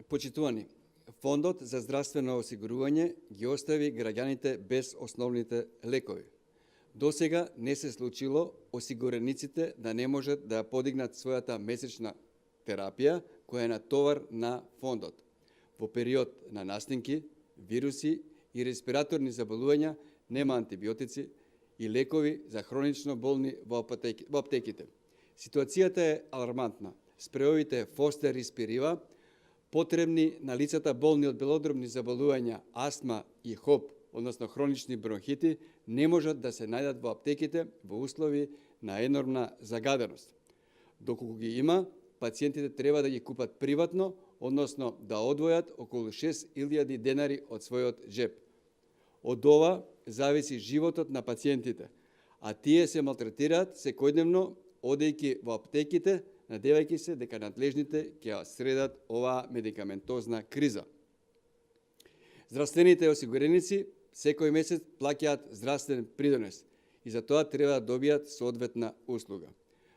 Почитувани, Фондот за здравствено осигурување ги остави граѓаните без основните лекови. Досега не се случило осигурениците да не можат да подигнат својата месечна терапија, која е на товар на фондот. Во период на настинки, вируси и респираторни заболувања нема антибиотици и лекови за хронично болни во аптеките. Ситуацијата е алармантна. Спреовите Фостер и Спирива, потребни на лицата болни од белодробни заболувања, астма и ХОП, односно хронични бронхити, не можат да се најдат во аптеките во услови на енормна загаденост. Доколку ги има, пациентите треба да ги купат приватно, односно да одвојат околу 6.000 денари од својот джеб. Од ова зависи животот на пациентите, а тие се малтретираат секојдневно, одејќи во аптеките, надевајќи се дека надлежните ќе ја средат оваа медикаментозна криза. Здравствените осигуреници секој месец плаќаат здравствен придонес и за тоа треба да добијат соодветна услуга.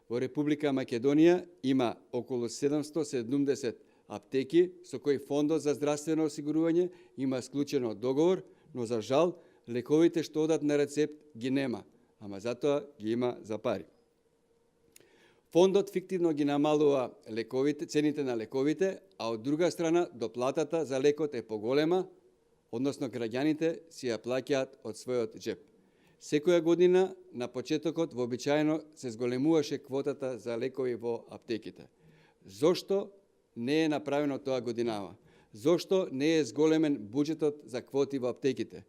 Во Република Македонија има околу 770 аптеки со кои Фондот за здравствено осигурување има склучено договор, но за жал лековите што одат на рецепт ги нема, ама затоа ги има за пари. Фондот фиктивно ги намалува цените на лековите, а од друга страна доплатата за лекот е поголема, односно граѓаните си ја плаќаат од својот джеб. Секоја година на почетокот вообичаено се зголемуваше квотата за лекови во аптеките. Зошто не е направено тоа годинава? Зошто не е зголемен буџетот за квоти во аптеките?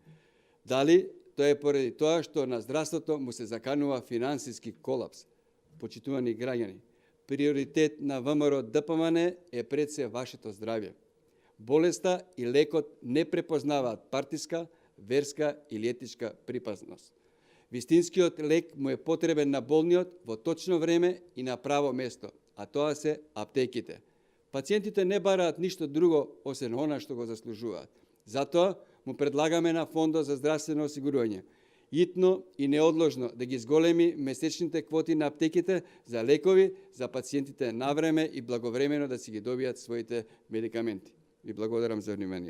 Дали тоа е поради тоа што на здравството му се заканува финансиски колапс? Почитувани граѓани, приоритет на ВМРО ДПМН е пред се вашето здравје. Болеста и лекот не препознаваат партиска, верска или етичка припазност. Вистинскиот лек му е потребен на болниот во точно време и на право место, а тоа се аптеките. Пациентите не бараат ништо друго освен она што го заслужуваат. Затоа му предлагаме на Фондот за здравствено осигурување итно и неодложно да ги зголеми месечните квоти на аптеките за лекови за пациентите навреме и благовремено да си ги добијат своите медикаменти. Ви благодарам за внимание.